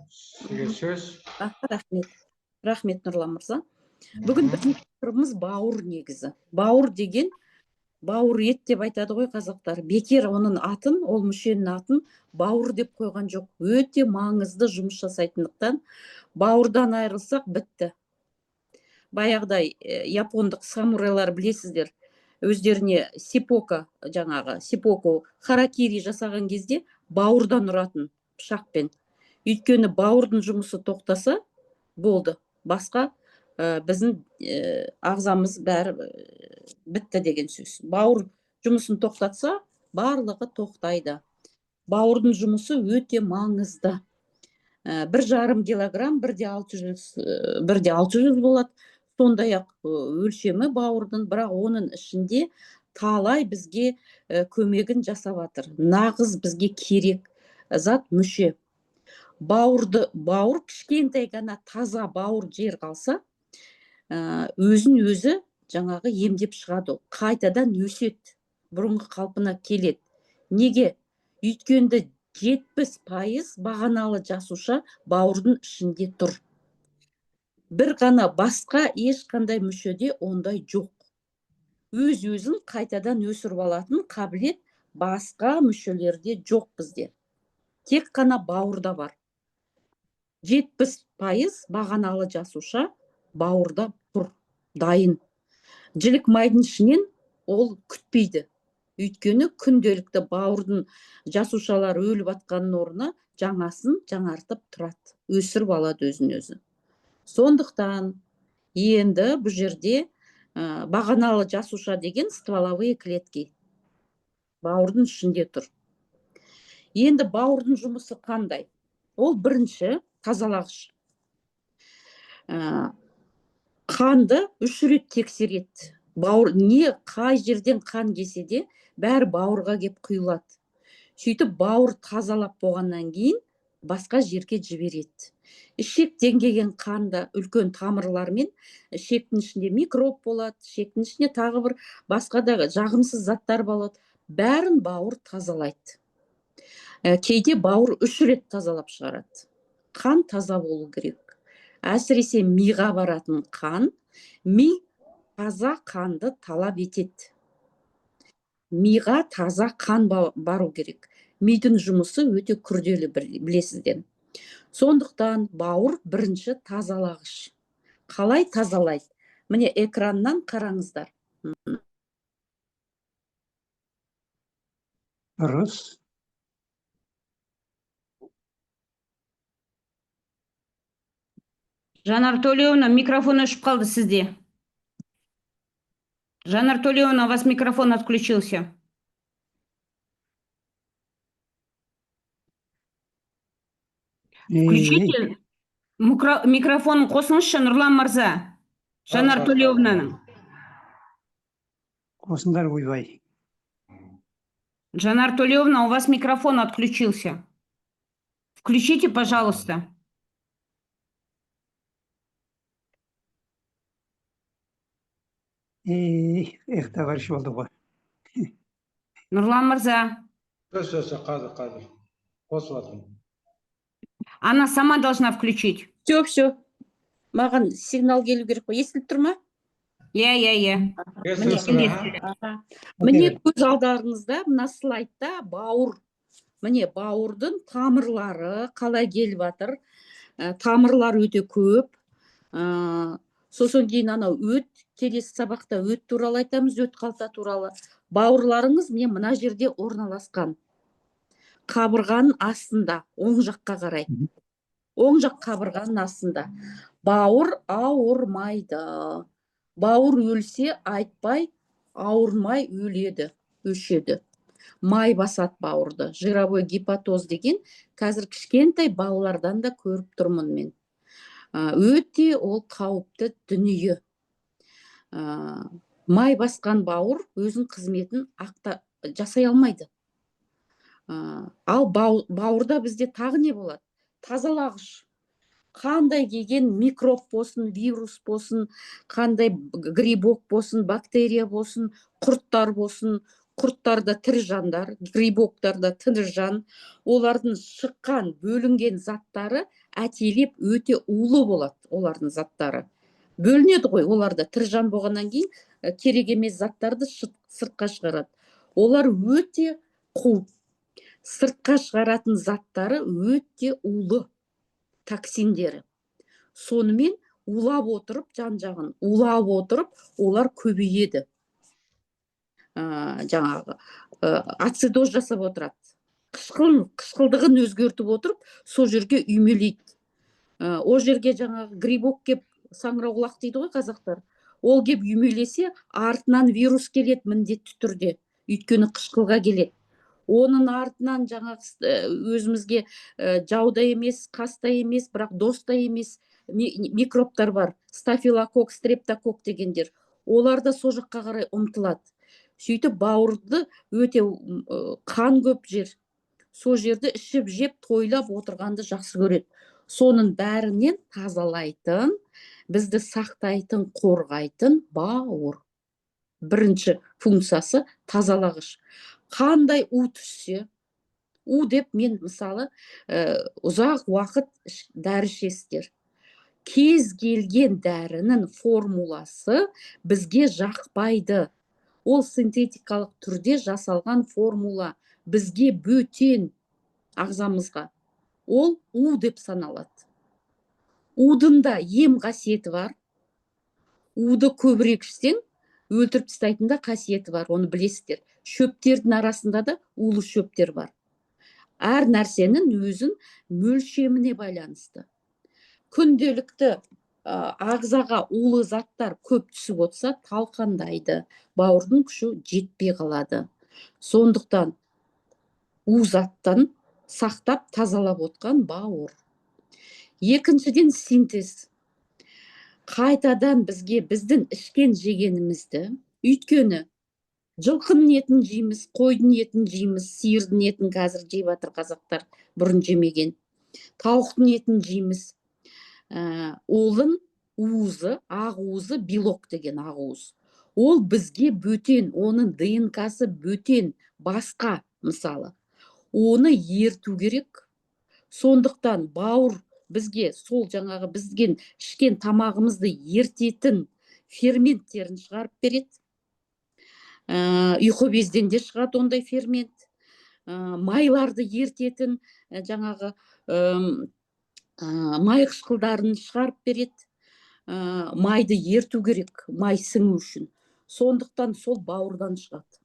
сізге сөз. Рахмет, Нұрлан мырза. Бүгін біздің тақырыбымыз бауыр негізі. Бауыр деген, бауыр ет деп айтады ғой қазақтар. Бекер оның атын, ол мүшенің атын бауыр деп қойған жоқ. Өте маңызды жұмыс жасайтындықтан бауырдан айырылсақ бітті. Баяғыдай япондық самурайлар білесіздер, өздеріне сипоку харакири жасаған кезде бауырдан ұратын пышақпен. Өйткені бауырдың жұмысы тоқтаса болды. Басқа біздің ағзамыз бәрі бітті деген сөз. Бауыр жұмысын тоқтатса, барлығы тоқтайды. Бауырдың жұмысы өте маңызды. 1,5 килограмм, 1,600 болады. Сондай-ақ өлшемі бауырдың, бірақ оның ішінде талай бізге көмегін жасап жатыр. Нағыз бізге керек зат мүше. Бауыр кішкентай ғана таза бауыр жер қалса, өзін өзі жаңағы емдеп шығады. Қайтадан өседі, бұрынғы қалпына келеді. Неге? Өйткенде 70% бағаналы жасуша бауырдың ішінде тұр. Бір ғана басқа ешқандай мүшеде ондай жоқ. Өз-өзін қайтадан өсіріп алатын қабілет басқа мүшелерде жоқ бізде. Тек қана бауырда бар. 70% бағаналы жасуша бауырда тұр, дайын. Жілік майдың ішінен ол күтпейді. Өйткені күнделікті бауырдың жасушалары өліп атқанның орнына жаңасын жаңартып тұрады, өсіріп алады өзін өзі. Сондықтан енді бұл жерде бағаналы жасуша деген стволовые клетки бауырдың ішінде тұр. Енді бауырдың жұмысы қандай? Ол бірінші тазалағыш. Қанды 3 рет тексереді. Бауыр қай жерден қан келсе де бәрі бауырға кеп құйылады. Сөйтіп бауыр тазалап болғаннан кейін басқа жерге жібереді. Ішектен келген қанда үлкен тамырлармен ішектің ішінде микроб болады, ішектің ішінде тағы бір басқа да жағымсыз заттар болады. Бәрін бауыр тазалайды. Кейде бауыр 3 рет тазалап шығарады. Қан таза болу керек. Әсіресе миға баратын қан, ми таза қанды талап етеді. Миға таза қан бару керек. Мидың жұмысы өте күрделі, білесіздер. Сондықтан бауыр бірінші тазалағыш. Қалай тазалайды? Міне экраннан қараңыздар. Дұрыс. Жанар Толеевна, микрофон өшіп қалды сізде. Жанар Толеевна, у вас микрофон отключился. Включите. Микрофон қосыңызшы, Нұрлан мырза. Жанар Толеевнаның. Қосыңдар ойбай. Жанар Толеевна, у вас микрофон отключился. Включите, пожалуйста. Товарищ болды ғой. Нұрлан мырза. Қазір. Қосып жатырмын. Она сама должна включить. Все. Маған сигнал келу керек қой. Естіліп тұр ма? Иә. Міне көз алдарыңызда, мына слайдта бауыр. Міне бауырдың тамырлары қалай келіп жатыр. Тамырлар өте көп. Сосын кейін анау өт, келесі сабақта өт туралы айтамыз, өт қалта туралы. Бауырларыңыз мына жерде орналасқан. Қабырғаның астында, оң жаққа қарай. Оң жақ қабырғаның астында. Бауыр ауырмайды. Бауыр өлсе айтпай, ауырмай өледі, өшеді. Май басады бауырды. Жировой гепатоз деген қазір кішкентай балалардан да көріп тұрмын мен. Өте ол қауіпті дүние. Май басқан бауыр өзінің қызметін жасай алмайды. Ал бауырда бізде тағы не болады? Тазалағыш. Қандай келген микроб болсын, вирус болсын, қандай грибок болсын, бактерия болсын, құрттар болсын, құрттар да тірі жандар, грибоктар да тірі жан. Олардың шыққан, бөлінген заттары әтелеп өте улы болады, олардың заттары. Бөлінеді ғой, оларда тірі жан болғаннан кейін керек емес заттарды сыртқа шығарады. Олар өте қу. Сыртқа шығаратын заттары өте улы токсиндері. Сонымен улап отырып, жан-жағын улап отырып, олар көбейеді. Жаңағы ацидоз жасап отырады. Қышқылдығын өзгертіп отырып, сол жерге үймелейді. Ол жерге жаңағы грибок кеп, саңырауқұлақ дейді ғой қазақтар. Ол кеп үймелесе, артынан вирус келеді міндетті түрде. Өйткені қышқылға келеді. Оның артынан жаңағы өзімізге жауда емес, қаста емес, бірақ доста емес микробтар бар. Стафилококк, стрептококк дегендер. Олар да сол жаққа қарай ұмтылады. Сөйтіп бауырды өте қан көп жер. Сол жерді ішіп жеп тойлап отырғанды жақсы көреді. Соның бәрінен тазалайтын, бізді сақтайтын, қорғайтын бауыр. Бірінші функциясы тазалағыш. Қандай у түссе, у деп мен мысалы ұзақ уақыт дәрі ішесіздер. Кез келген дәрінің формуласы бізге жақпайды. Ол синтетикалық түрде жасалған формула бізге бөтен ағзамызға. Ол у деп саналады. Удың да ем қасиеті бар. Уды көбірек ішсең, өлтіріп тастайтын да қасиеті бар, оны білесіздер. Шөптердің арасында да улы шөптер бар. Әр нәрсенің өзін мөлшеміне байланысты. Күнделікті ағзаға улы заттар көп түсіп отырса, талқандайды. Бауырдың күші жетпей қалады. Сондықтан у заттан сақтап тазалап отқан бауыр. Екіншіден синтез. Қайтадан бізге біздің ішкен жегенімізді, өйткені жылқының етін жейміз, қойдың етін жейміз, сиырдың етін қазір жеп жатыр қазақтар, бұрын жемеген. Тауықтың етін жейміз. Олың уызы, ақ уызы, белок деген ақ уыз. Ол бізге бөтен, оның ДНК-сы бөтен, басқа мысалы. Оны ерту керек. Сондықтан бауыр бізге сол жаңағы бізден ішкен тамағымызды ертетін ферменттерін шығарып береді. Ұйқы безден де шығады ондай фермент. Майларды ертетін жаңағы май қышқылдарын шығарып береді. Майды ерту керек, май сіңу үшін. Сондықтан сол бауырдан шығады.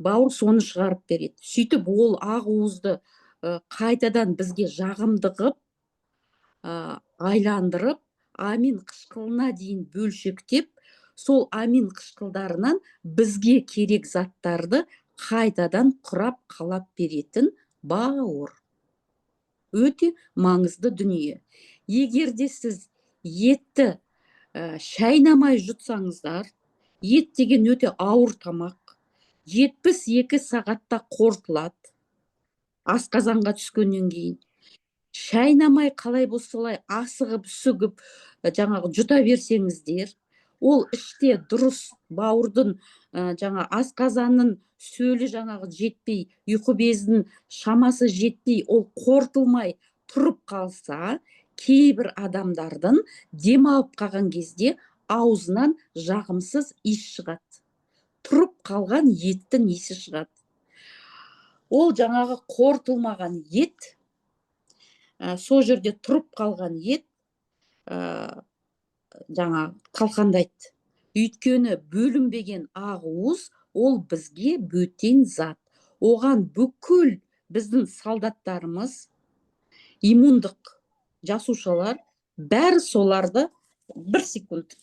Бауыр соны шығарып береді. Сөйтіп ол ақ уызды қайтадан бізге жағымды қып, айландырып, амин қышқылына дейін бөлшектеп, сол амин қышқылдарынан бізге керек заттарды қайтадан құрап қалап беретін бауыр. Өте маңызды дүние. Егер де сіз етті шайнамай жұтсаңыздар, ет деген өте ауыр тамақ. 72 сағатта қорытылады. Асқазанға түскеннен кейін. Шайнамай қалай болсалай асығып, сүгіп, жаңағы жұта берсеңіздер, ол іште дұрыс бауырдың жаңа асқазанның сөлі жаңағы жетпей, ұйқы безінің шамасы жетпей, ол қорытылмай тұрып қалса, кейбір адамдардың демалып қалған кезде аузынан жағымсыз иіс шығады. Тұрып қалған еттің иісі шығады. Ол жаңағы қорытылмаған ет, сол жерде тұрып қалған ет жаңа талқандайды. Өйткені бөлінбеген ақ уыз ол бізге бөтен зат. Оған бүкіл біздің солдаттарымыз, иммундық жасушалар, бәрі соларды бір секунд.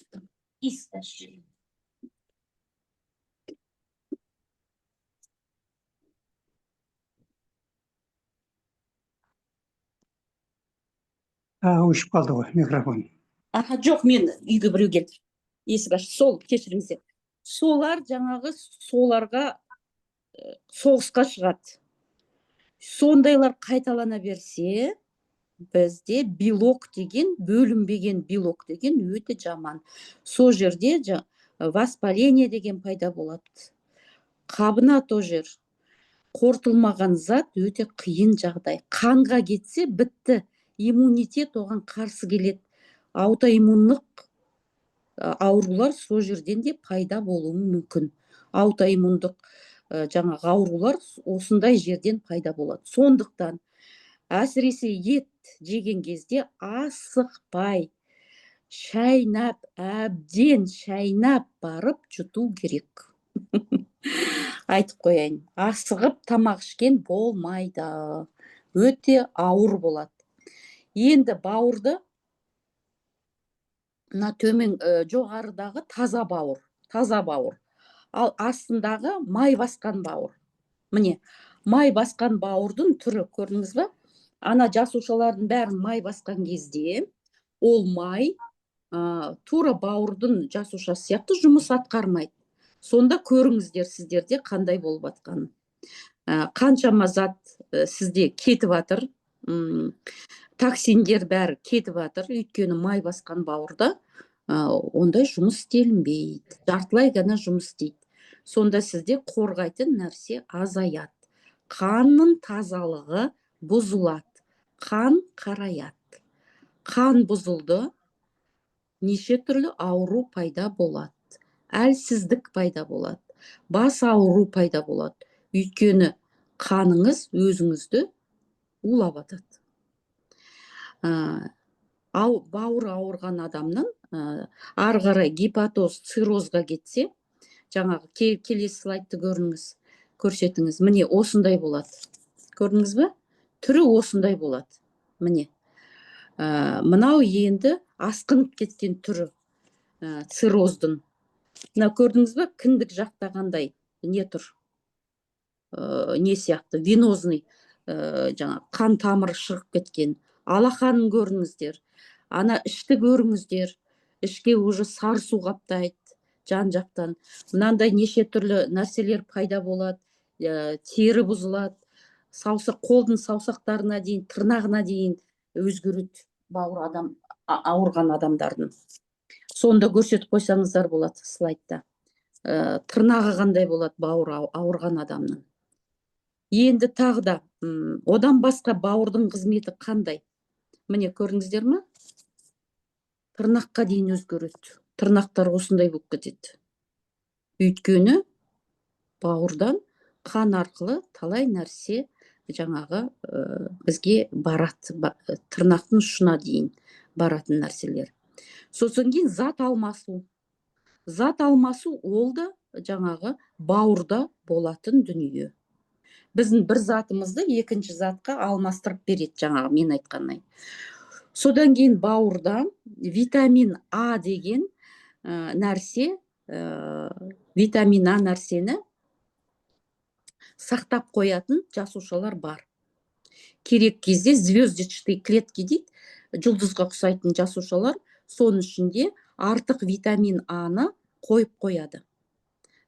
Өшіп қалды ғой микрофон. Жоқ, мен үйге біреу келді. Есік ашты. Сол, кешіріңіздер. Солар жаңағы соларға соғысқа шығады. Сондайлар қайталана берсе, бізде белок деген, бөлінбеген белок деген өте жаман. Сол жерде воспаление деген пайда болады. қабына то жер. Қорытылмаған зат өте қиын жағдай. Қанға кетсе бітті. Иммунитет оған қарсы келеді. Аутоиммундық аурулар сол жерден де пайда болуы мүмкін. Аутоиммундық жаңағы аурулар осындай жерден пайда болады. Сондықтан әсіресе ет жеген кезде асықпай, шайнап, әбден шайнап барып жұту керек. Айтып қояйын, асығып тамақ ішкен болмайды. Өте ауыр болады. Енді бауырды, мына төмен жоғарыдағы таза бауыр. Ал астындағы май басқан бауыр. Міне, май басқан бауырдың түрі көрдіңіз бе? Ана жасушалардың бәрін май басқан кезде ол май тура бауырдың жасушасы сияқты жұмыс атқармайды. Сонда көріңіздер сіздерде қандай болып жатқанын. Қаншама зат сізде кетіп жатыр, токсиндер бәрі кетіп жатыр, өйткені май басқан бауырда ондай жұмыс істелінбейді. Жартылай ғана жұмыс істейді. Сонда сізде қорғайтын нәрсе азаяды. Қанның тазалығы бұзылады. Қан қараяды. Қан бұзылды, неше түрлі ауру пайда болады. Әлсіздік пайда болады. Бас ауру пайда болады. Өйткені қаныңыз өзіңізді улап атады. Бауыр ауырған адамның ары қарай гепатоз, циррозға кетсе, жаңағы келесі слайдты көрсетіңіз. Міне осындай болады. Көрдіңіз бе? Түрі осындай болады. Міне. Мынау енді асқынып кеткен түрі цирроздың. Мына көрдіңіз бе? Кіндік жақтағандай не тұр? Не сияқты? Венозный қан тамыры шығып кеткен. Алақанын көріңіздер. Ана ішті көріңіздер. Ішке уже сары су қаптайды жан жақтан. Мынандай неше түрлі нәрселер пайда болады. Тері бұзылады. Қолдың саусақтарына дейін, тырнағына дейін өзгереді бауыр ауырған адамдардың. Сонда көрсетіп қойсаңыздар болады слайдта. Тырнағы қандай болады бауыр ауырған адамның. Енді тағы да одан басқа бауырдың қызметі қандай? Міне көрдіңіздер ме? Тырнаққа дейін өзгереді. Тырнақтар осындай болып кетеді. Өйткені бауырдан қан арқылы талай нәрсе жаңағы бізге барады. Тырнақтың ұшына дейін баратын нәрселер. Сосын кейін зат алмасу. Зат алмасу ол да жаңағы бауырда болатын дүние. Біздің бір затымызды екінші затқа алмастырып береді, жаңағы мен айтқандай. Содан кейін бауырда витамин А деген нәрсе, витамин А нәрсені сақтап қоятын жасушалар бар. Керек кезде звездочный клетки дейді, жұлдызға ұқсайтын жасушалар, соның ішінде артық витамин А-ны қойып қояды.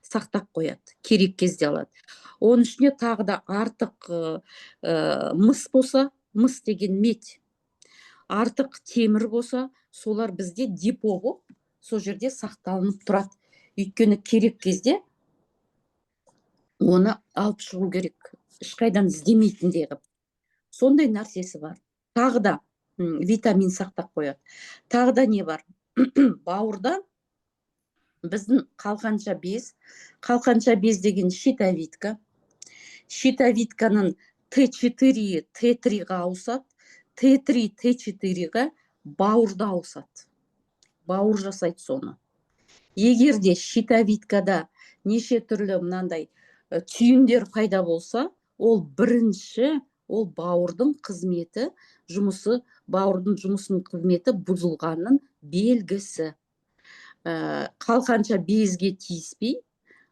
Сақтап қояды. Керек кезде алады. Оның ішіне тағы да артық мыс болса, мыс деген медь, артық темір болса, солар бізде депо болып, сол жерде сақталынып тұрады. Өйткені керек кезде оны алып шығу керек. Ешқайдан іздемейтіндей қылып. Сондай нәрсесі бар. Тағы да витамин сақтап қояды. Тағы да не бар? Бауырда біздің қалқанша без деген щитовидка. Щитовидканың Т4, Т3-ға ауысады. Т3, Т4-ға бауырда ауысады. Бауыр жасайды соны. Егерде щитовидкада неше түрлі мынандай түйіндер пайда болса, ол бірінші, ол бауырдың қызметі, бауырдың жұмысының қызметі бұзылғанның белгісі. Қалқанша безге тиіспей,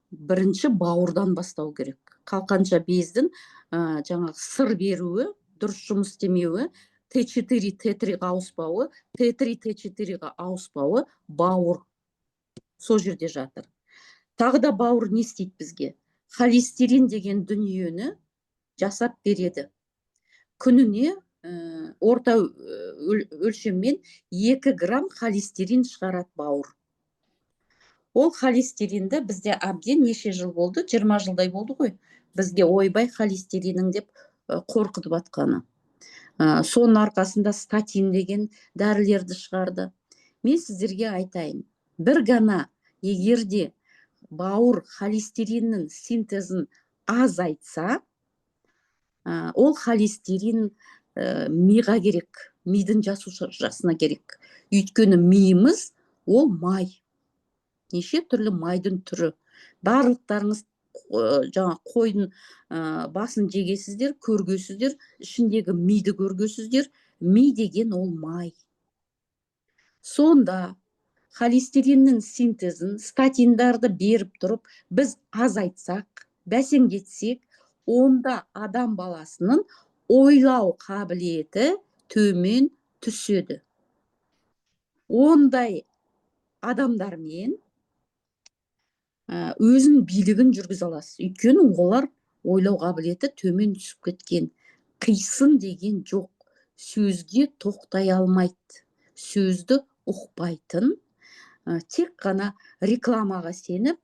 бірінші бауырдан бастау керек. Қалқанша бездің жаңағы сыр беруі, дұрыс жұмыс істемеуі, Т4, Т3-ға ауыспауы, Т3, Т4-ға ауыспауы бауыр. Сол жерде жатыр. Тағы да бауыр не істейді бізге? Холестерин деген дүниені жасап береді. Күніне орта өлшеммен 2 грамм холестерин шығарады бауыр. Ол холестеринді бізде әбден неше жыл болды, 20 жылдай болды ғой. Бізге ойбай холестеринің деп қорқытып атқаны. Соның арқасында статин деген дәрілерді шығарды. Мен сіздерге айтайын, бір ғана егерде бауыр холестериннің синтезін азайтса, ол холестерин миға керек, мидың жасушасына керек. Өйткені миымыз ол май. Неше түрлі майдың түрі. Барлықтарыңыз жаңа қойдың басын жегесіздер, көргесіздер, ішіндегі миді көргесіздер. Ми деген ол май. Сонда холестериннің синтезін, статиндарды беріп тұрып, біз азайтсақ, бәсеңдетсек, онда адам баласының ойлау қабілеті төмен түседі. Ондай адамдармен өзін билігін жүргізе аласыз. Өйткені олар ойлау қабілеті төмен түсіп кеткен. Қисын деген жоқ. Сөзге тоқтай алмайды. Сөзді ұқпайтын, тек қана рекламаға сеніп,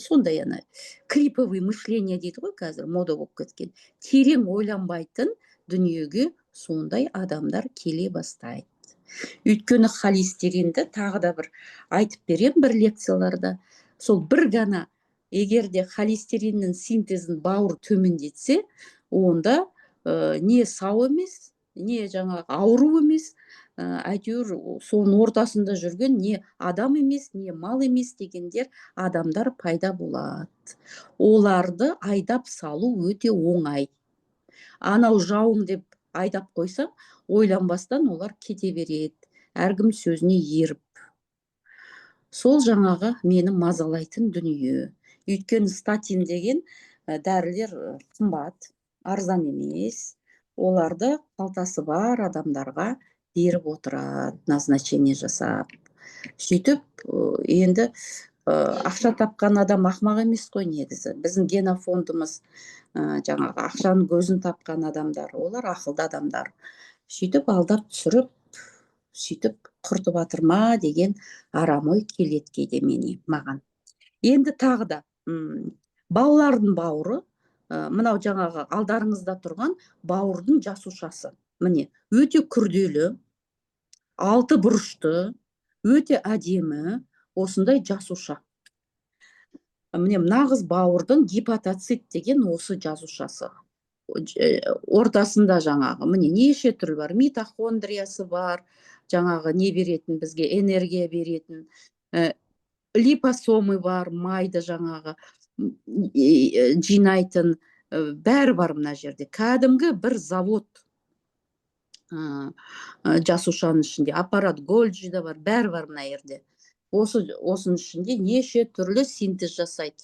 сондай клиповый мышление дейді ғой, қазір мода болып кеткен. Терең ойланбайтын дүниеге сондай адамдар келе бастайды. Өйткені холестеринді тағы да бір айтып берем бір лекцияларда. Сол бір ғана егерде холестериннің синтезін бауыр төмендетсе, онда не сау емес, не жаңағы ауру емес, әйтеуір соның ортасында жүрген не адам емес, не мал емес дегендер адамдар пайда болады. Оларды айдап салу өте оңай. Анау жауың деп айдап қойсаң, ойланбастан олар кете береді. Әркім сөзіне еріп. Сол жаңағы мені мазалайтын дүние. Өйткені статин деген дәрілер қымбат, арзан емес. Оларды қалтасы бар адамдарға беріп отырады, назначение жасап. Сөйтіп, енді ақша тапқан адам ақмақ емес қой негізі. Біздің генофондымыз жаңағы ақшаның көзін тапқан адамдар, олар ақылды адамдар. Сөйтіп алдап түсіріп, сөйтіп құртып атыр ма деген арам ой келеді кейде маған. Енді тағы да балалардың бауыры, мынау жаңағы алдарыңызда тұрған бауырдың жасушасы. Міне, өте күрделі, 6 бұрышты, өте әдемі, осындай жасуша. Міне, нағыз бауырдың гепатоцит деген осы жасушасы. Ортасында жаңағы, міне, неше түрі бар, митохондриясы бар, жаңағы не беретін, бізге энергия беретін, липосомы бар, майды жаңағы жинайтын, бәрі бар мына жерде. Кәдімгі бір завод жасушаның ішінде, аппарат Golgi да бар, бәрі бар мына жерде. Осының ішінде неше түрлі синтез жасайды.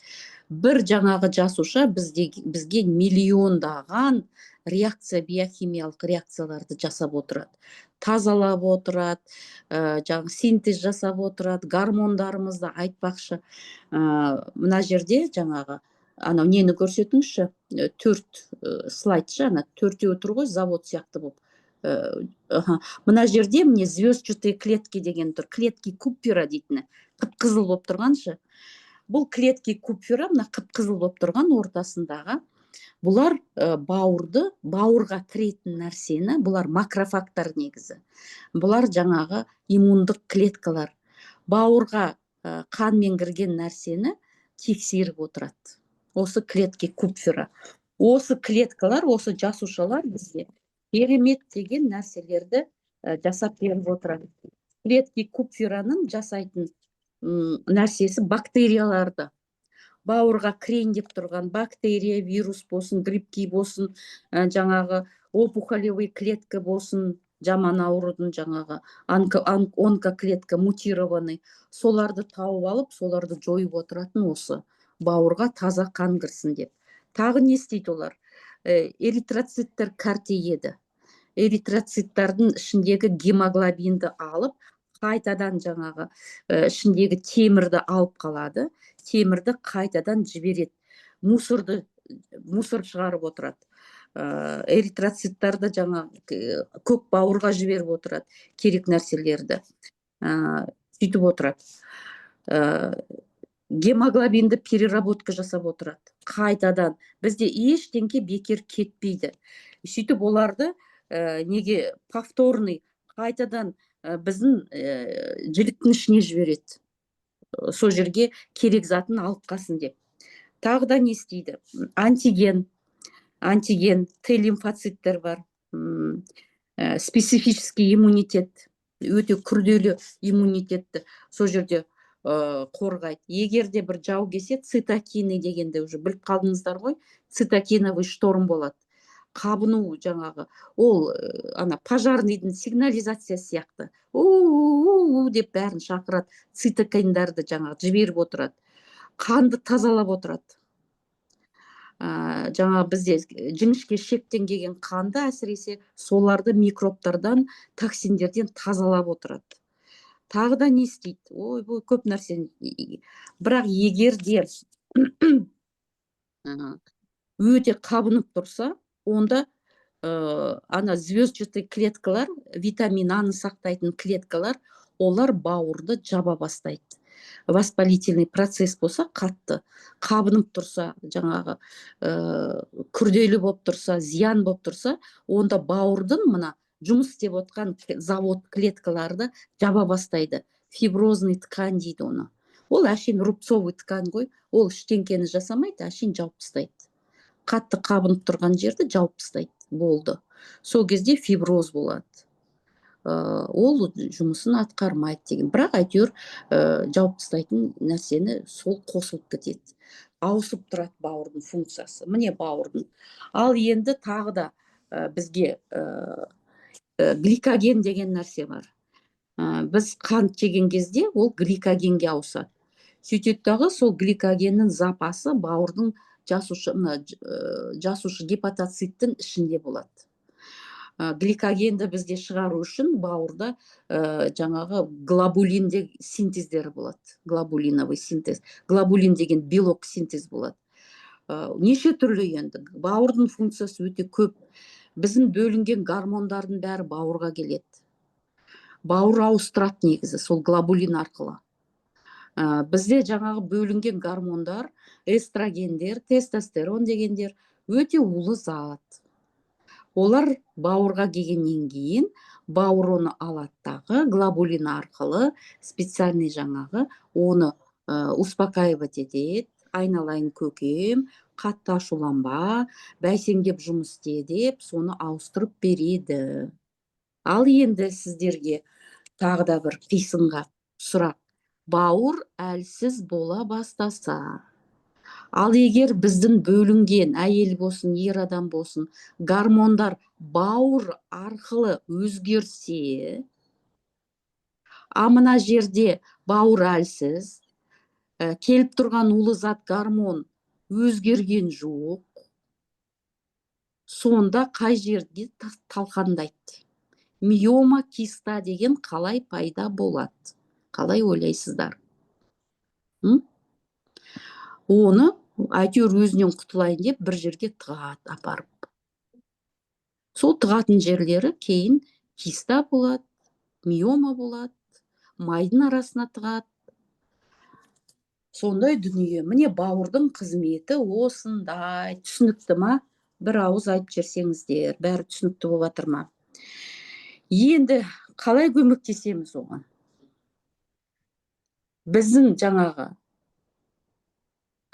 Бір жаңағы жасуша бізге миллиондаған реакция, биохимиялық реакцияларды жасап отырады. Тазалап отырады, жаңағы синтез жасап отырады, гормондарымызды айтпақшы. Мына жерде жаңағы, анау нені көрсетіңізші, 4 слайдшы, 4-еу тұр ғой, завод сияқты болып. Мына жерде міне звездчатые клетки деген тұр, клетки Куппера дейтіні, қып-қызыл болып тұрғаншы. Бұл клетки Куппера, мына қып-қызыл болып тұрған ортасындағы, бұлар бауырға кіретін нәрсені, бұлар макрофагтар негізі. Бұлар жаңағы иммундық клеткалар. Бауырға қанмен кірген нәрсені тексеріп отырады. Осы клетки Куппера. Осы клеткалар, осы жасушалар бізге керемет деген нәрселерді жасап беріп отырады. Клетки Куппераның жасайтын нәрсесі бактерияларды. Бауырға кірейін деп тұрған бактерия, вирус болсын, гриппки болсын, жаңағы опухолевый клетка болсын, жаман аурудың жаңағы онкоклетка мутированный, соларды тауып алып, соларды жойып отыратын осы бауырға таза қан кірсін деп. Тағы не істейді олар? Эритроциттер картейеді. Эритроциттардың ішіндегі гемоглобинді алып, қайтадан жаңағы ішіндегі темірді алып қалады. Темірді қайтадан жібереді. Мусор шығарып отырады. Эритроциттарды жаңағы көк бауырға жіберіп отырады. Керек нәрселерді сөйтіп отырады. гемоглобинді переработка жасап отырады. Қайтадан бізде ештеңке бекер кетпейді. Сөйтіп оларды неге повторный қайтадан біздің жіліктің ішіне жібереді. Сол жерге керек затын алып қалсын деп. Тағы да не істейді? Антиген, Т-лимфоциттер бар, специфический иммунитет, өте күрделі иммунитетті сол жерде қорғайды. Егер де бір жау келсе, цитокины дегенде уже біліп қалдыңыздар ғой, цитокиновый шторм болады. Қабыну жаңағы, ол ана пожарныйдың сигнализациясы сияқты. У деп бәрін шақырады, цитокиндарды жаңағы жіберіп отырады. Қанды тазалап отырады. Жаңа бізде жіңішке шектен келген қанды әсіресе соларды микробтардан, токсиндерден тазалап отырады. Тағы да не істейді? Ой, бұл көп нәрсе. Бірақ егер де өте қабынып тұрса, онда ана звездчатый клеткалар, витамин А-ны сақтайтын клеткалар, олар бауырды жаба бастайды. Воспалительный процесс болса, қатты қабынып тұрса, жаңағы күрделі болып тұрса, зиян болып тұрса, онда бауырдың мына жұмыс істеп отқан завод клеткаларды жаба бастайды. Фиброзный ткань дейді оны. Ол әшейін рубцовый ткань ғой, ол ештеңкені жасамайды, әшейін жауып тастайды. Қатты қабынып тұрған жерді жауып тастайды. Болды. Сол кезде фиброз болады. Ол жұмысын атқармайды деген. Бірақ әйтеуір жауып тастайтын нәрсені сол қосылып кетеді. Ауысып тұрады бауырдың функциясы. Міне бауырдың. Ал енді тағы да бізге гликоген деген нәрсе бар. Біз қант жеген кезде ол гликогенге ауысады. Сөйтеді дағы сол гликогеннің запасы бауырдың жасушы гепатоциттің ішінде болады. Гликогенді бізде шығару үшін бауырда жаңағы глобулинде синтездері болады. Глобулиновый синтез. Глобулин деген белок синтез болады. Неше түрлі енді. Бауырдың функциясы өте көп. Біздің бөлінген гормондардың бәрі бауырға келеді. Бауыр ауыстырады негізі, сол глобулин арқылы. Бізде жаңағы бөлінген гормондар, эстрогендер, тестостерон дегендер өте улы зат. Олар бауырға келгеннен кейін, бауыр оны алады дағы, глобулин арқылы специальный жаңағы оны успокаивать етеді, айналайын көкем, қатты ашуланба, бәсеңдеп жұмыс істе деп, соны ауыстырып береді. Ал енді сіздерге тағы да бір қисынға сұрақ. Бауыр әлсіз бола бастаса, ал егер біздің бөлінген әйел болсын, ер адам болсын, гормондар бауыр арқылы өзгерсе, мына жерде бауыр әлсіз, келіп тұрған улы зат гормон өзгерген жоқ, сонда қай жерде талқандайды? Миома киста деген қалай пайда болады? Қалай ойлайсыздар? Оны әйтеуір өзінен құтылайын деп бір жерге тығады апарып. Сол тығатын жерлері кейін киста болады, миома болады, майдың арасына тығады. Сондай дүние. Міне бауырдың қызметі осындай. Түсінікті ма? Бір ауыз айтып жерсеңіздер, бәрі түсінікті болып жатыр ма? Енді қалай көмектесеміз оған? Біздің жаңағы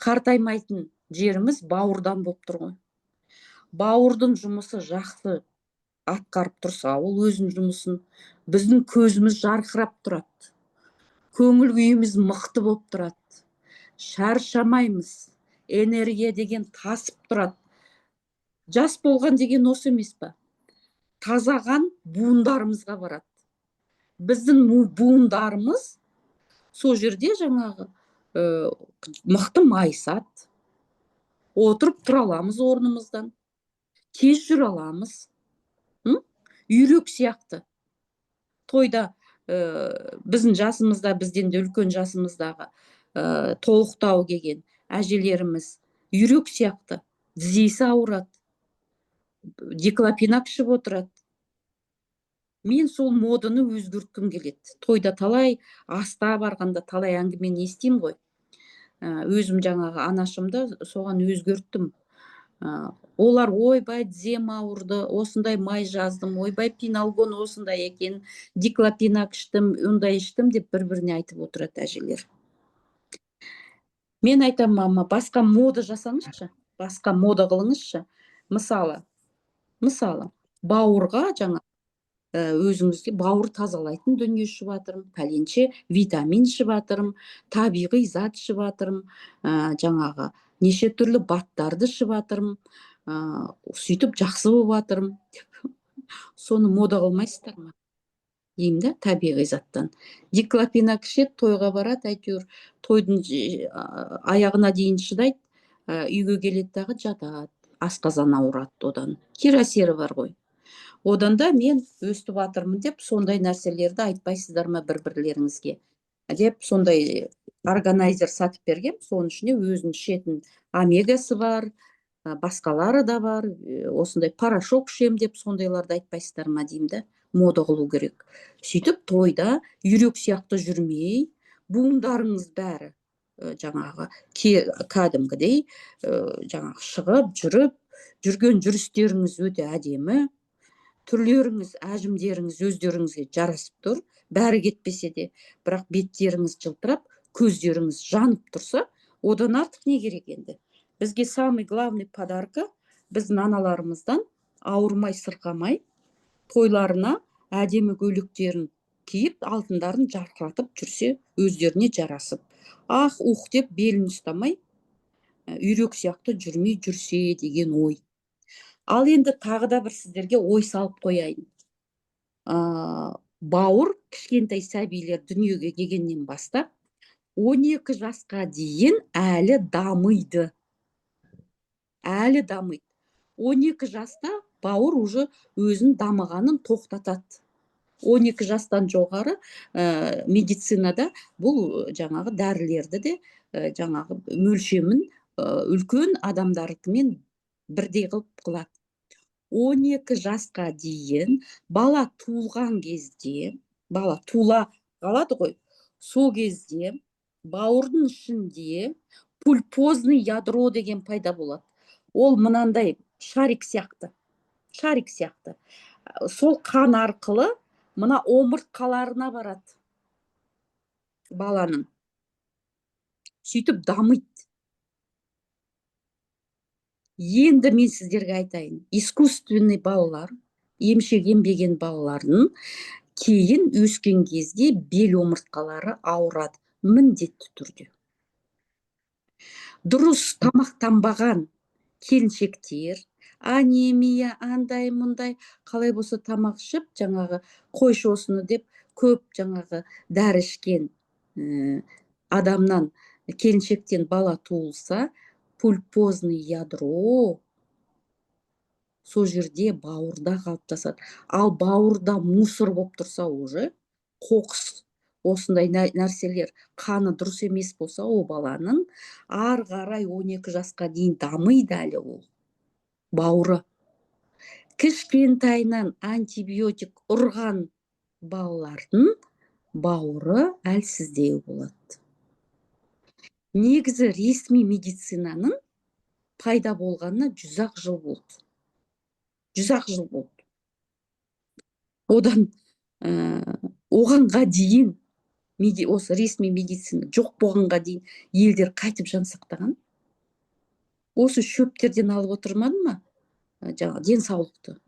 қартаймайтын жеріміз бауырдан болып тұр ғой. Бауырдың жұмысы жақсы атқарып тұрса, ол өзінің жұмысын, біздің көзіміз жарқырап тұрады. Көңіл күйіміз мықты болып тұрады. Шаршамаймыз. Энергия деген тасып тұрады. Жас болған деген осы емес па? Тазаған буындарымызға барады. Біздің буындарымыз сол жерде жаңағы мықты майысады. Отырып тұра аламыз орнымыздан. Тез жүре аламыз. Үйрек сияқты. Тойда біздің жасымызда, бізден де үлкен жасымыздағы толықтау келген әжелеріміз үйрек сияқты. Тізесі ауырады. Диклопинак ішіп отырады. Мен сол моданы өзгерткім келеді. Тойда талай, аста барғанда талай әңгімені естимін ғой. өзім жаңағы анашымды соған өзгерттім. Олар ойбай тізем ауырды, осындай май жаздым, ойбай пиналгон осындай екен, диклопинак іштім, ондай іштім деп бір-біріне айтып отырады әжелер. Мен айтамын, мама, басқа мода жасаңызшы, басқа мода қылыңызшы. Мысалы, бауырға жаңа өзіңізге бауыр тазалайтын дүние ішіп жатырмын, пәленше витамин ішіп жатырмын, табиғи зат ішіп жатырмын, жаңағы неше түрлі баттарды ішіп жатырмын, сөйтіп жақсы болып жатырмын. Соны мода қылмайсыздар ма? Деймін да, табиғи заттан. Диклопинак ішеді, тойға барады, әйтеуір тойдың аяғына дейін шыдайды, үйге келеді дағы жатады, асқазан ауырады одан. Кері әсері бар ғой. Одан да мен өстіп жатырмын деп сондай нәрселерді айтпайсыздар ма бір-бірлеріңізге деп сондай органайзер сатып берген. Соның ішіне өзінің ішетін омегасы бар, басқалары да бар, осындай порошок ішем деп сондайларды айтпайсыздар ма деймін да, мода қылу керек. Сөйтіп тойда үйрек сияқты жүрмей, буындарыңыз бәрі жаңағы кәдімгідей жаңағы шығып жүріп, жүрген жүрістеріңіз өте әдемі, түрлеріңіз, әжімдеріңіз өздеріңізге жарасып тұр, бәрі кетпесе де, бірақ беттеріңіз жылтырап, көздеріңіз жанып тұрса, одан артық не керек енді? Бізге самый главный подарка біздің аналарымыздан ауырмай, сырқамай, тойларына әдемі көйлектерін киіп, алтындарын жарқыратып жүрсе, өздеріне жарасып. Ух деп белін ұстамай, үйрек сияқты жүрмей жүрсе деген ой. Ал енді тағы да бір сіздерге ой салып қояйын. Бауыр кішкентай сәбилер дүниеге келгеннен бастап 12 жасқа дейін әлі дамиды. 12 жаста бауыр уже өзін дамығанын тоқтатады. 12 жастан жоғары медицинада бұл жаңағы дәрілерді де жаңағы мөлшемін үлкен адамдармен бірдей қылады. 12 жасқа дейін бала туылған кезде, бала туыла қалады ғой, сол кезде бауырдың ішінде пульпозный ядро деген пайда болады. Ол мынандай шарик сияқты. Сол қан арқылы мына омыртқаларына барады баланың. Сөйтіп дамиды. Енді мен сіздерге айтайын, искусственный балалар, емшек ембеген балалардың кейін өскен кезде бел омыртқалары ауырады, міндетті түрде. Дұрыс тамақтанбаған келіншектер, анемия, андай мұндай, қалай болса тамақ ішіп, жаңағы қойшы осыны деп көп жаңағы дәрі ішкен адамнан, келіншектен бала туылса, пульпозный ядро сол жерде бауырда қалыптасады. Ал бауырда мусор болып тұрса уже, қоқыс, осындай нәрселер, қаны дұрыс емес болса, ол баланың ары қарай 12 жасқа дейін дамиды әлі ол бауыры. Кішкентайынан антибиотик ұрған балалардың бауыры әлсіздеу болады. Негізі ресми медицинаның пайда болғанына 100 жыл болды. 100 жыл болды. Оғанға дейін, осы ресми медицина жоқ болғанға дейін елдер қайтып жан сақтаған. Осы шөптерден алып отырмады ма? Жаңа денсаулықты.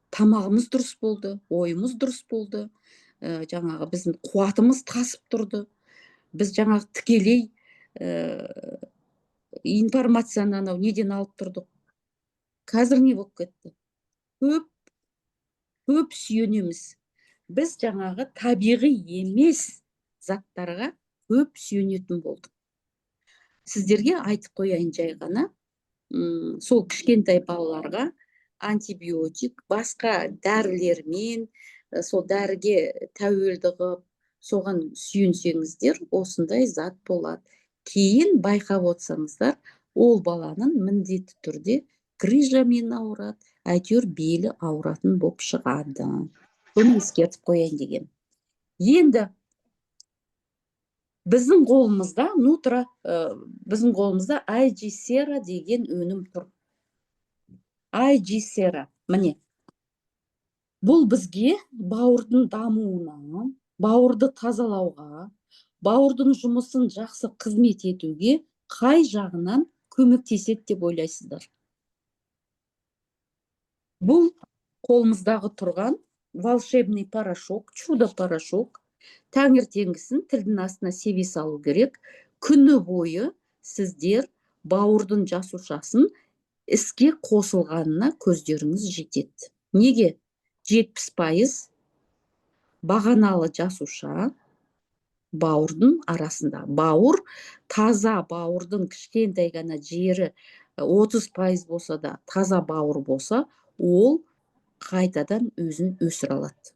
Тамағымыз дұрыс болды, ойымыз дұрыс болды. Жаңағы біздің қуатымыз тасып тұрды. Біз жаңағы тікелей информацияны неден алып тұрдық. Қазір не болып кетті? Көп сүйенеміз. Біз жаңағы табиғи емес заттарға көп сүйенетін болдық. Сіздерге айтып қояйын жай ғана, сол кішкентай балаларға антибиотик, басқа дәрілермен, сол дәріге тәуелді қылып, соған сүйенсеңіздер, осындай зат болады. Кейін байқап отырсаңыздар, ол баланың міндетті түрде грыжамен ауырады, әйтеуір белі ауыратын болып шығады. Бұны ескертіп қояйын деген. Енді Біздің қолымызда нутра, біздің қолымызда айджисера деген өнім тұр. Айджисера, міне. Бұл бізге бауырдың дамуына, бауырды тазалауға, бауырдың жұмысын жақсы қызмет етуге қай жағынан көмектеседі деп ойлайсыздар? Бұл қолымыздағы тұрған волшебный порошок, чудо порошок. Таңертеңгісін тілдің астына себе салу керек. Күні бойы сіздер бауырдың жасушасын іске қосылғанына көздеріңіз жетеді. Неге? 70% бағаналы жасуша бауырдың арасында. Бауыр, таза бауырдың кішкентай ғана жері 30% болса да, таза бауыр болса, ол қайтадан өзін өсіре алады.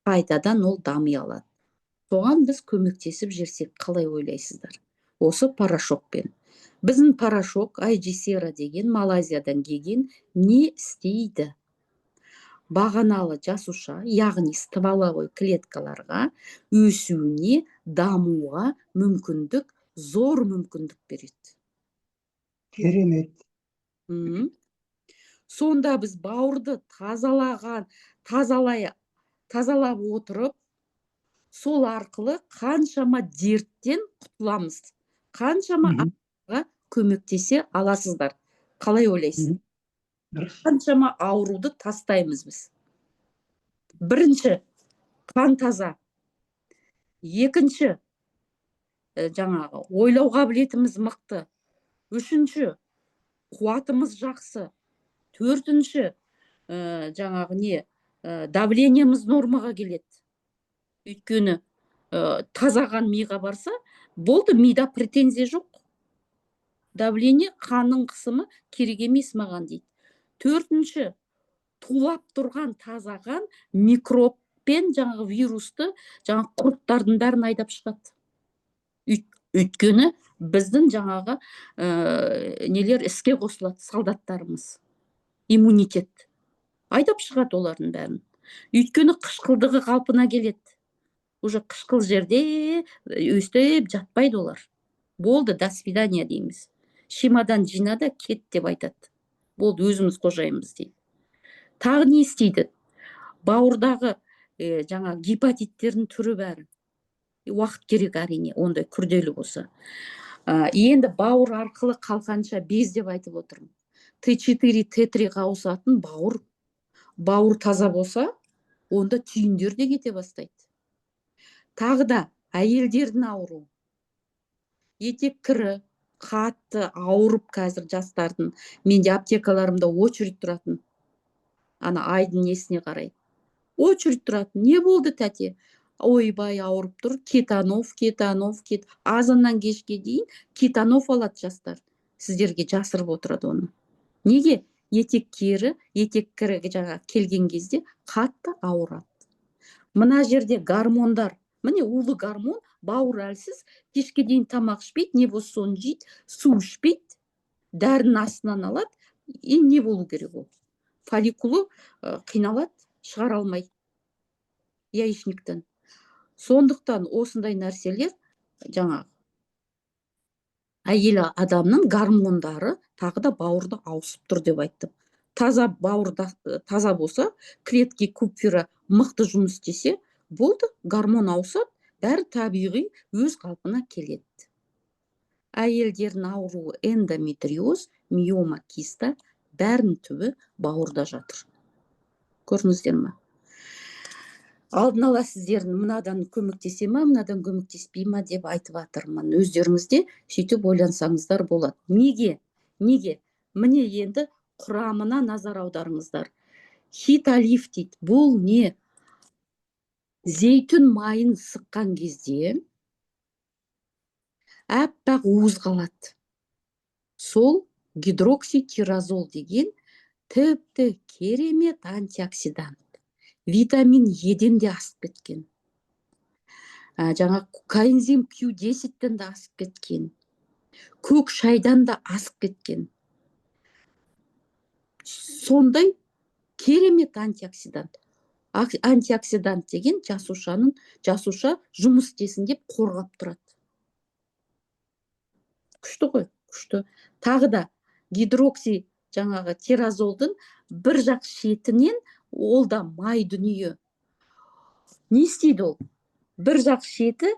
Қайтадан ол дами алады. Соған біз көмектесіп жүрсек, қалай ойлайсыздар? Осы порошокпен. Біздің порошок, айджисера деген, Малайзиядан келген, не істейді? Бағаналы жасуша, яғни стволовой клеткаларға өсуіне, дамуға мүмкіндік, зор мүмкіндік береді. Керемет. Сонда біз бауырды тазалап отырып, сол арқылы қаншама дерттен құтыламыз. Қаншама адамға көмектесе аласыздар. Қалай ойлайсыз? Қаншама ауруды тастаймыз біз. Бірінші, қан таза. Екінші, ойлау қабілетіміз мықты. Үшінші, қуатымыз жақсы. Төртінші, давлениеміз нормаға келеді. Өйткені тазаған миға барса, болды, мида претензия жоқ. Давление, қанның қысымы керек емес маған дейді. Төртінші, тулап тұрған, тазаған микробпен вирусты, құрттардың бәрін айдап шығады. Өйткені біздің нелер іске қосылады, солдаттарымыз. Иммунитет. Айдап шығады олардың бәрін. Өйткені қышқылдығы қалпына келеді. Уже қышқыл жерде өстіп жатпайды олар. Болды, до свидания дейміз. Шимадан жинада кет деп айтады. Болды, өзіміз қожайымыз дейді. Тағы не істейді? Бауырдағы гепатиттердің түрі бәрі. Уақыт керек әрине, ондай күрделі болса. Енді бауыр арқылы қалқанша без деп айтып отырмын. Т4, Т3-ға ауысатын бауыр таза болса, онда түйіндер де кете бастайды. Тағы да әйелдердің ауруы. Етек кірі, қатты ауырып қазір жастардың. Менде аптекаларымда очередь тұратын. Айдың несіне қарай. Очередь тұратын. Не болды, тәте? Ойбай, ауырып тұр. Кетанов. Азаннан кешке дейін кетанов алады жастар. Сіздерге жасырып отырады оны. Неге? Етек кірі келген кезде қатты ауырады. Мына жерде гормондар. Міне улы гормон, бауыр әлсіз, кешке дейін тамақ ішпейді, не болса соны жейді, су ішпейді, дәрін астынан алады, не болу керек ол? Фолликулы қиналады, шығара алмайды яичниктен. Сондықтан осындай нәрселер әйел адамның гормондары тағы да бауырды ауысып тұр деп айттым. Таза бауырда таза болса, клетки Купфера мықты жұмыс істесе, болды, гормон ауысады, бәрі табиғи өз қалпына келеді. Әйелдердің ауруы эндометриоз, миома, киста, бәрінің түбі бауырда жатыр. Көрдіңіздер ме? Алдын ала сіздердің мынадан көмектесе ма, мынадан көмектеспей ма деп айтып жатырмын. Өздеріңізде сөйтіп ойлансаңыздар болады. Неге? Міне енді құрамына назар аударыңыздар. Хиталиф дейді. Бұл не? Зейтүн майын сыққан кезде әппақ уыз қалады. Сол гидрокситиразол деген тіпті керемет антиоксидант. Витамин Е-ден де асып кеткен. Коэнзим Q10-тен де асып кеткен. Көк шайдан да асып кеткен. Сондай керемет антиоксидант. Антиоксидант деген жасуша жұмыс істесін деп қорғап тұрады. күшті ғой, күшті. Тағы да гидрокси жаңағы тиразолдың бір жақ шетінен ол да май дүние. Не істейді ол? Бір жақ шеті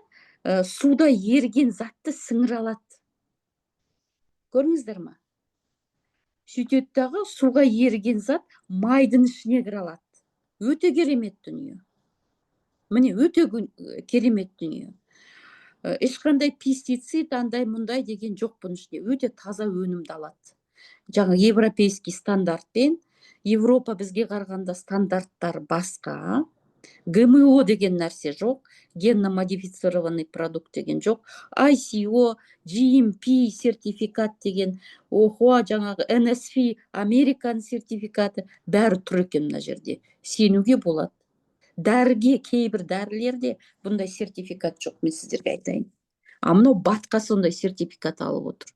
суда ерген затты сіңіре алады. Көрдіңіздер ма? Сөйтеді дағы суға ерген зат майдың ішіне кіре алады. Өте керемет дүние. Міне, өте керемет дүние. Ешқандай пестицид, андай мұндай деген жоқ бұның ішінде. Өте таза өнімді алады. Жаңа европейский стандартпен, Европа бізге қарағанда стандарттар басқа. ГМО деген нәрсе жоқ, генно модифицированный продукт деген жоқ, ICO, GMP сертификат деген, ОХО жаңағы NSF Американ сертификаты бәрі тұр екен мына жерде. Сенуге болады. Дәріге, кейбір дәрілерде бұндай сертификат жоқ, мен сіздерге айтайын. А мынау батқа сондай сертификат алып отыр.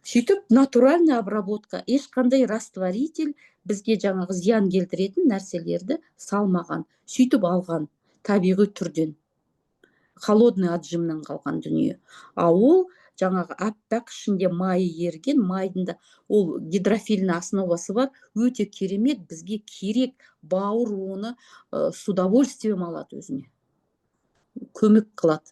Сөйтіп, натуральный обработка, ешқандай растворитель бізге жаңағы зиян келтіретін нәрселерді салмаған, сөйтіп алған табиғи түрден. Холодный отжимнан қалған дүние. А ол жаңағы аппақ ішінде майы ерген, майдында ол гидрофильный основасы бар, өте керемет, бізге керек, бауыр оны с удовольствием алады өзіне. Көмек қылады.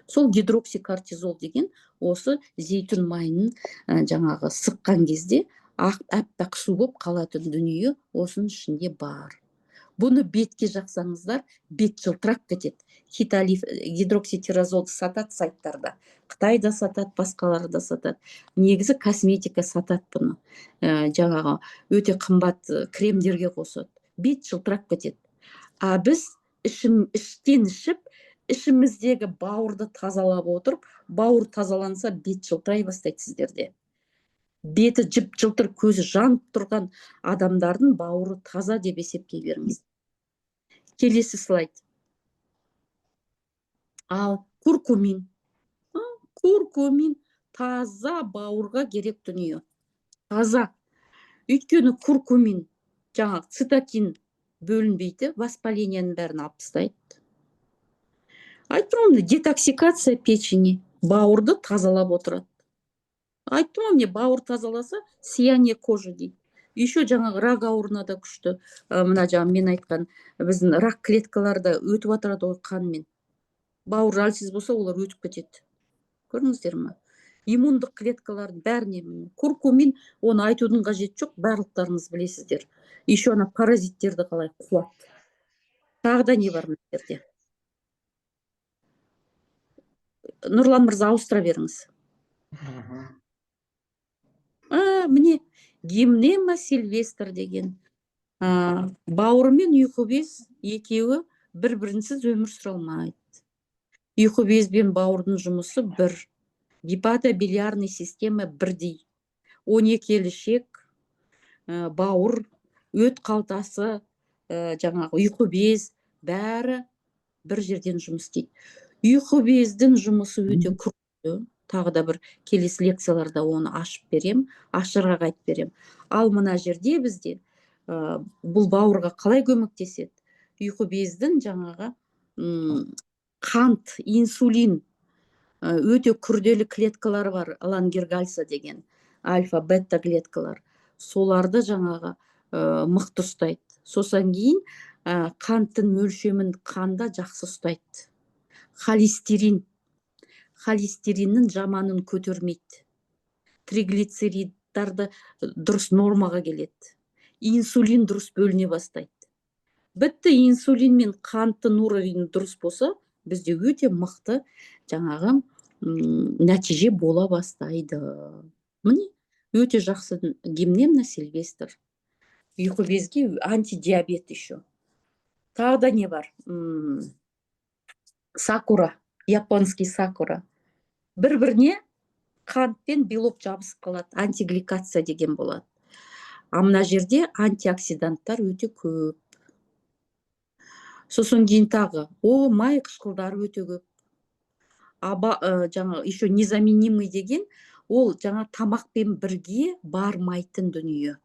Сол гидроксикортизол деген осы зейтун майын жаңағы сыққан кезде аппақ су болып қалатын дүние осының ішінде бар. Бұны бетке жақсаңыздар, бет жылтырап кетеді. Гидрокситиразолды сатады сайттарда. Қытайда сатады, басқалары да сатады. Негізі косметика сатады бұны. Жаңағы өте қымбат кремдерге қосады. Бет жылтырап кетеді. А біз іштен ішіп, ішіміздегі бауырды тазалап отырып, бауыр тазаланса бет жылтырай бастайды сіздерде. Беті жып-жылтыр, көзі жанып тұрған адамдардың бауыры таза деп есептей беріңіз. Келесі слайд. Ал куркумин. Куркумин таза бауырға керек дүние. Таза. Өйткені куркумин жаңағы цитокин бөлінбейді, воспаленияның бәрін алып тастайды. Айттым, детоксикация печени, бауырды тазалап отырады. Айттым, мне бауыр тазаласа, сияние кожи дейді. Еще жаңағы рак ауруына да күшті. Мына жаңағы мен айтқан, біздің рак клеткаларда өтіп отырады ғой қанмен. Бауыр әлсіз болса, олар өтіп кетеді. Көрдіңіздер ме? Иммундық клеткалардың бәріне. Куркумин, оны айтудың қажеті жоқ, барлықтарыңыз білесіздер. Еще ана паразиттерді қалай қуады. Тағы да не бар мына жерде? Нұрлан мырза, ауыстыра беріңіз. Міне, гимнема сильвестр деген. Бауыр мен ұйқы без екеуі бір-бірінсіз өмір сүре алмайды. Ұйқы без бен бауырдың жұмысы бір. Гепатобилиарный система бірдей. 12 елішек, бауыр, өт қалтасы, жаңағы ұйқы без, бәрі бір жерден жұмыс істейді. Ұйқы бездің жұмысы өте күрделі. Тағы да бір келесі лекцияларда оны ашып берем, ашырақ айтып берем. Ал мына жерде бізде бұл бауырға қалай көмектеседі? Ұйқы бездің жаңағы қант, инсулин өте күрделі клеткалар бар, лангергальса деген, альфа-бета клеткалар. Соларды жаңағы мықты ұстайды. Сосан кейін қанттың мөлшемін қанда жақсы ұстайды. Холестериннің жаманын көтермейді. Триглицеридтарды дұрыс нормаға келеді. Инсулин дұрыс бөліне бастайды. Бітті инсулин мен қанттың уровені дұрыс болса, бізде өте мықты жаңағы нәтиже бола бастайды. Міне, өте жақсы гимнема сильвестр. Ұйқы безге антидиабет еще. Тағы да не бар? Сакура, японский сакура. Бір-біріне қант пен белок жабысып қалады, антигликация деген болады. А мына жерде антиоксиданттар өте көп. Сосын кейін тағы, май қышқылдары өте көп. Жаңа еще незаменимый деген, ол жаңа тамақпен бірге бармайтын дүние.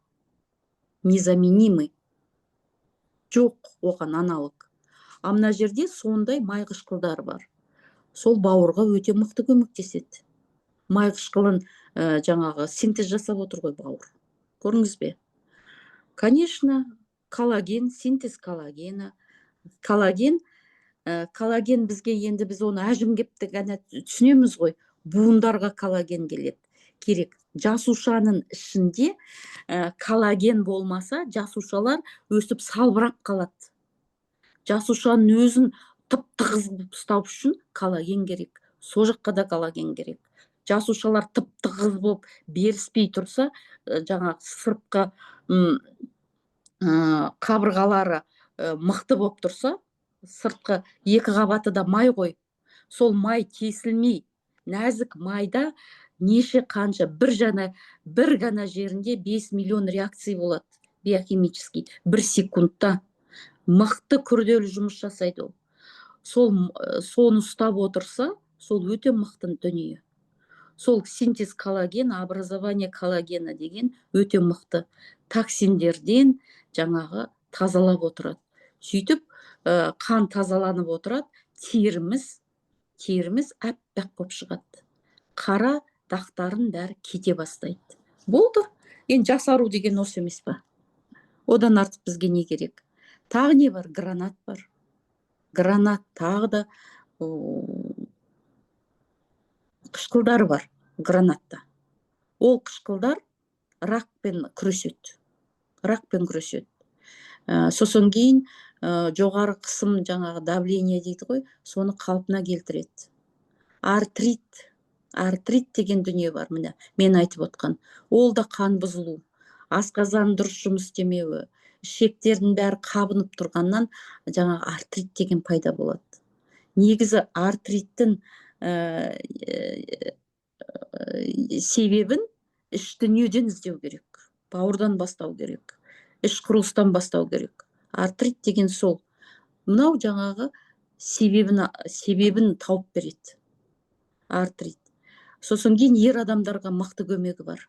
Незаменимый. Жоқ оған аналог. А мына жерде сондай май қышқылдары бар. Сол бауырға өте мықты көмектеседі. май қышқылын жаңағы синтез жасап отыр ғой бауыр. Көрдіңіз бе? Конечно, коллаген, синтез коллагена. Коллаген бізге енді біз оны әжімгепті ғана түсінеміз ғой. Буындарға коллаген керек. Жасушаның ішінде коллаген болмаса, жасушалар өсіп салбырап қалады. Жасушаның өзін тып-тығыз ұстау үшін коллаген керек. Сол жаққа да коллаген керек. Жасушалар тып-тығыз болып беріспей тұрса, жаңағы сыртқы қабырғалары мықты болып тұрса, сыртқы екі қабаты да май ғой. Сол май кесілмей, нәзік майда неше қанша бір ғана жерінде 5 миллион реакция болады биохимический. 1 секундта мықты күрделі жұмыс жасайды ол. Соны ұстап отырса, сол өте мықты дүние. Сол синтез коллаген, образование коллагена деген өте мықты токсиндерден жаңағы тазалап отырады. Сөйтіп қан тазаланып отырады, теріміз әппақ болып шығады. Қара дақтарын бәрі кете бастайды. Болды. Енді жасару деген осы емес па? Одан артық бізге не керек? Тағы не бар? Гранат бар. Гранат тағы да қышқылдар бар гранатта. Ол қышқылдар ракпен күреседі. Сосын кейін жоғары қысым жаңағы давление дейді ғой, соны қалпына келтіреді. Артрит деген дүние бар, міне, мен айтып отқан. Ол да қан бұзылу, асқазан дұрыс жұмыс істемеуі, ішектердің бәрі қабынып тұрғаннан жаңағы артрит деген пайда болады. Негізі артриттің себебін іш дүниеден іздеу керек. Бауырдан бастау керек. Іш құрылыстан бастау керек. Артрит деген сол. Мынау жаңағы себебін тауып береді. Артрит. Сосын кейін ер адамдарға мықты көмегі бар.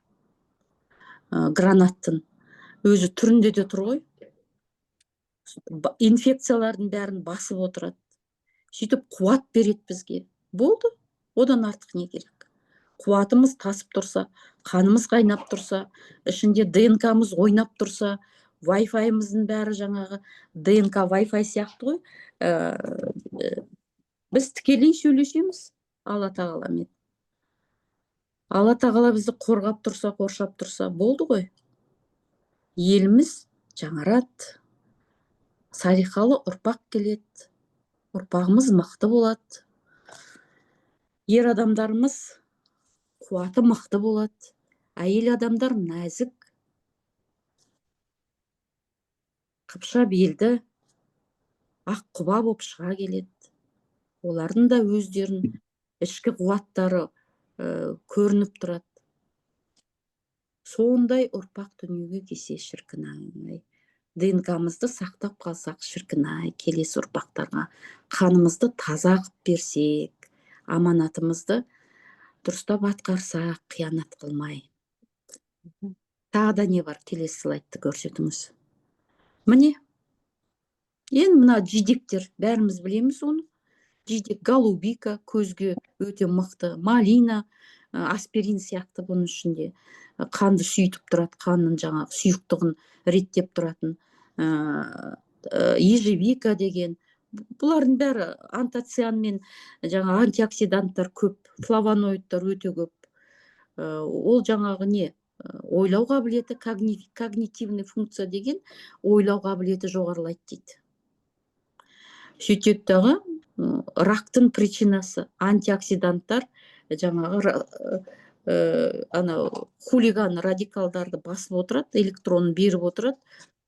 Гранаттың. Өзі түрінде де тұр ғой. Инфекциялардың бәрін басып отырады. Сөйтіп қуат береді бізге. Болды. Одан артық не керек? Қуатымыз тасып тұрса, қанымыз қайнап тұрса, ішінде ДНК-мыз ойнап тұрса, Wi-Fi-мыздың бәрі жаңағы ДНК Wi-Fi сияқты ғой. Біз тікелей сөйлесеміз Алла тағаламен. Алла тағала бізді қорғап тұрса, қоршап тұрса, болды ғой. Еліміз жаңарады. Салиқалы ұрпақ келеді. Ұрпағымыз мықты болады. Ер адамдарымыз қуаты мықты болады. Әйел адамдар нәзік, қыпша белді, ақ құба болып шыға келеді. Олардың да өздерін ішкі қуаттары көрініп тұрады. Сондай ұрпақ дүниеге келсе шіркін-ай. ДНК-мызды сақтап қалсақ шіркін-ай, келесі ұрпақтарға қанымызды таза қылып берсек, аманатымызды дұрыстап атқарсақ, қиянат қылмай. Тағы да не бар? Келесі слайдты көрсетіңіз. Міне, енді мына жидектер, бәріміз білеміз оны. Жидек, голубика, көзге өте мықты, малина, аспирин сияқты бұның ішінде. Қанды сүйітіп тұрады, қанның жаңағы сұйықтығын реттеп тұратын. Ежевика деген. Бұлардың бәрі антоциан мен жаңа антиоксиданттар көп, флавоноидтар өте көп. Ол жаңағы не? Ойлау қабілеті, когнитивный функция деген ойлау қабілеті жоғарылайды дейді. Сөйтеттігі рактың причинасы антиоксиданттар жаңағы хулиган радикалдарды басып отырады, электронын беріп отырады,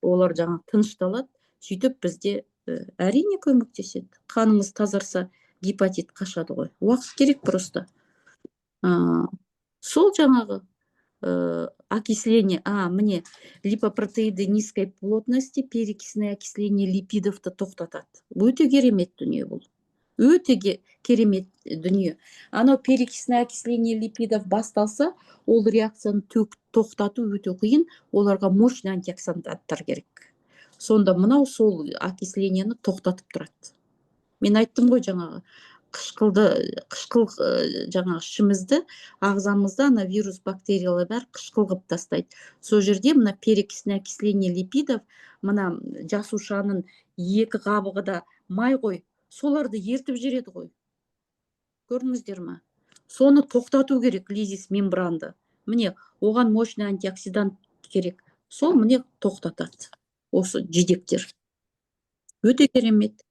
олар жаңа тынышталады. Сөйтіп бізде әрине көмектеседі. Қанымыз тазарса, гепатит қашады ғой. Уақыт керек просто. Сол жаңағы окисление, міне, липопротеиды низкой плотности, перекисное окисление липидовты тоқтатады. Өте керемет дүние бұл. Өте керемет дүние. Анау перекисное окисление липидов басталса, ол реакцияны тоқтату өте қиын, оларға мощный антиоксиданттар керек. Сонда мынау сол окисленияны тоқтатып тұрады. Мен айттым ғой жаңағы, қышқыл жаңағы ішімізді, ағзамызда ана вирус бактериялар бәрі қышқыл қылып тастайды. Сол жерде мына перекисное окисление липидов, мына жасушаның екі қабығыда май ғой, соларды ертіп жібереді ғой. Көрдіңіздер ма? Соны тоқтату керек, лизис мембранды. Міне, оған мощный антиоксидант керек. Сол міне тоқтатады. Осы жидектер. Өте керемет.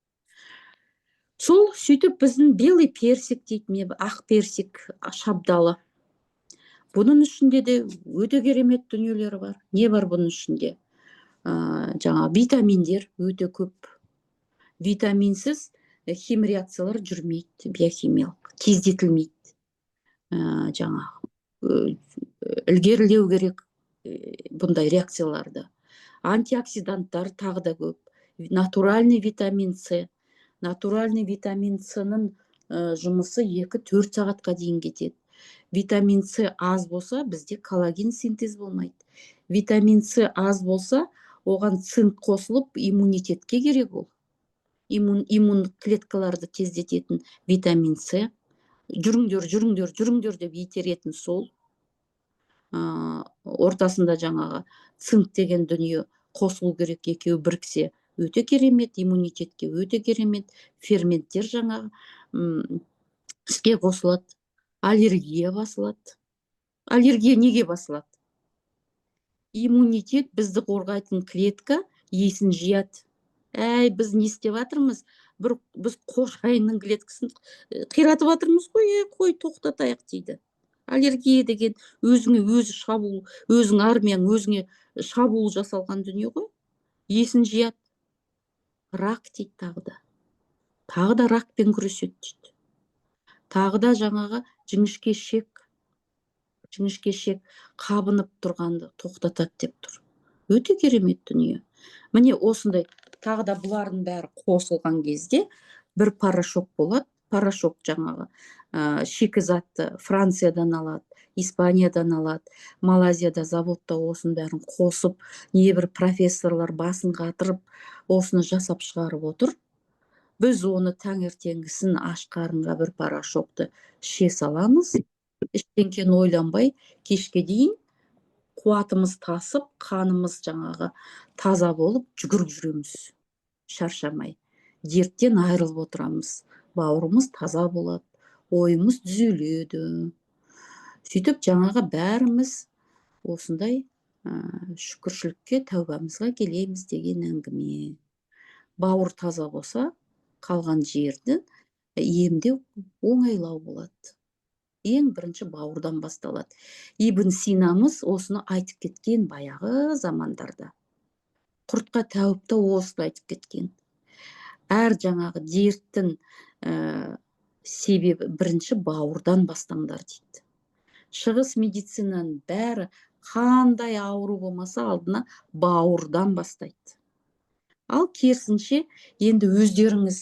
Сол сөйтіп біздің белый персик дейді, ақ персик, шабдалы. Бұның ішінде де өте керемет дүниелері бар. Не бар бұның ішінде? Жаңа витаминдер өте көп. Витаминсіз хим реакциялар жүрмейді, биохимиялық, тездетілмейді. Жаңа ілгерілеу керек бұндай реакцияларды. Антиоксиданттар тағы да көп. Натуральный витамин С. Натуральный витамин С-ның жұмысы 2-4 сағатқа дейін кетеді. Витамин С аз болса, бізде коллаген синтез болмайды. Витамин С аз болса, оған цинк қосылып, иммунитетке керек ол. Иммун клеткаларды тездететін витамин С. Жүріңдер деп итеретін сол. Ортасында жаңағы цинк деген дүние қосылу керек, екеуі біріксе өте керемет, иммунитетке өте керемет, ферменттер жаңағы іске қосылады. Аллергия басылады. Аллергия неге басылады? Иммунитет бізді қорғайтын клетка есін жияды. Біз не істеп жатырмыз? Біз қошайынның клеткасын қиратып жатырмыз ғой, қой тоқтатайық дейді. Аллергия деген өзіңе өзі шабуыл, өзің армияң өзіңе шабуыл жасалған дүние ғой. Есін жияды. Рак дейді тағы да. Тағы да ракпен күреседі дейді. Тағы да жаңағы жіңішке шек қабынып тұрғанды тоқтатады деп тұр. Өте керемет дүние. Міне осындай тағы да бұлардың бәрі қосылған кезде бір порошок болады. Порошок жаңағы шикізатты Франциядан алады, Испаниядан алады, Малайзияда заводта осының бәрін қосып, небір профессорлар басын қатырып, осыны жасап шығарып отыр. Біз оны таңертеңгісін аш қарынға бір порошокты іше саламыз. Ештеңкені ойланбай, кешке дейін қуатымыз тасып, қанымыз жаңағы таза болып жүгіріп жүреміз. Шаршамай. Дерттен айырылып отырамыз. Бауырымыз таза болады, ойымыз түзеледі. Сөйтіп жаңағы бәріміз осындай шүкіршілікке, тәубамызға келеміз деген әңгіме. Бауыр таза болса, қалған жерді емдеу оңайлау болады. Ең бірінші бауырдан басталады. Ибн Синамыз осыны айтып кеткен баяғы замандарда. Құртқа тәуіпті осыны айтып кеткен. Әр жаңағы дерттің себебі бірінші бауырдан бастаңдар дейді. Шығыс медицинаның бәрі қандай ауру болмаса алдына бауырдан бастайды. Ал керісінше енді өздеріңіз,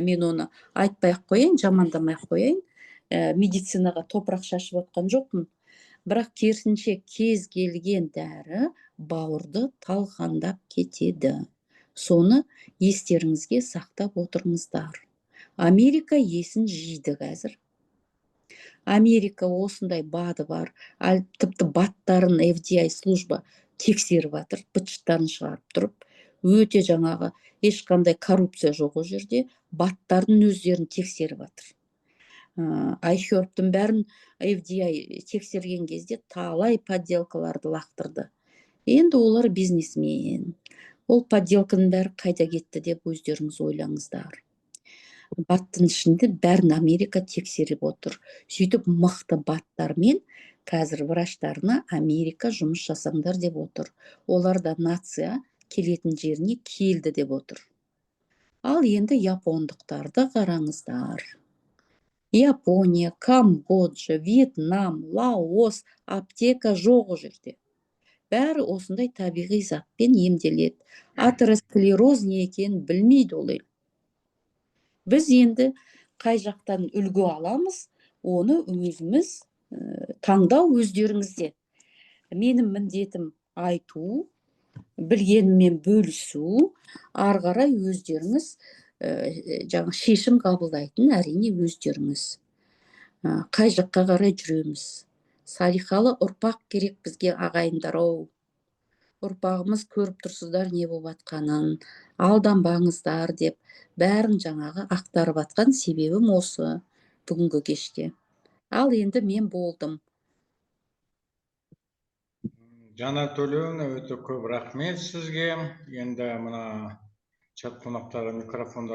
мен оны айтпай-ақ қояйын, жамандамай қояйын, медицинаға топырақ шашып отқан жоқпын. Бірақ керісінше кез келген дәрі бауырды талқандап кетеді. Соны естеріңізге сақтап отырыңыздар. Америка есін жиды қазір. Америка осындай бады бар, тіпті баттарын FDA служба тексеріп жатыр, бытшыттарын шығарып тұрып, өте жаңағы ешқандай коррупция жоқ о жерде, баттардың өздерін тексеріп жатыр. iHerb-тің бәрін FDA тексерген кезде талай подделкаларды лақтырды. Енді олар бизнесмен. Ол подделканың бәрі қайда кетті деп өздеріңіз ойлаңыздар. Баттың ішінде бәрін Америка тексеріп отыр. Сөйтіп мықты баттармен қазір врачтарына Америка жұмыс жасаңдар деп отыр. Олар да нация келетін жеріне келді деп отыр. Ал енді япондықтарды қараңыздар. Япония, Камбоджа, Вьетнам, Лаос, аптека жоқ о жерде. Бәрі осындай табиғи затпен емделеді. Атеросклероз не екенін білмейді ол ел. Біз енді қай жақтан үлгі аламыз, оны өзіміз таңдау өздеріңізде. Менің міндетім айту, білгеніммен бөлісу, ары қарай өздеріңіз жаңа шешім қабылдайтын әрине өздеріңіз. Қай жаққа қарай жүреміз? Салихалы ұрпақ керек бізге, ағайындар-ау. Ұрпағымыз көріп тұрсыздар не болып жатқанын, алданбаңыздар деп бәрін жаңағы ақтарып жатқан себебім осы бүгінгі кеште. Ал енді мен болдым. Жанат Төлеуовна, өте көп рахмет сізге. Енді мына чат қонақтары микрофондар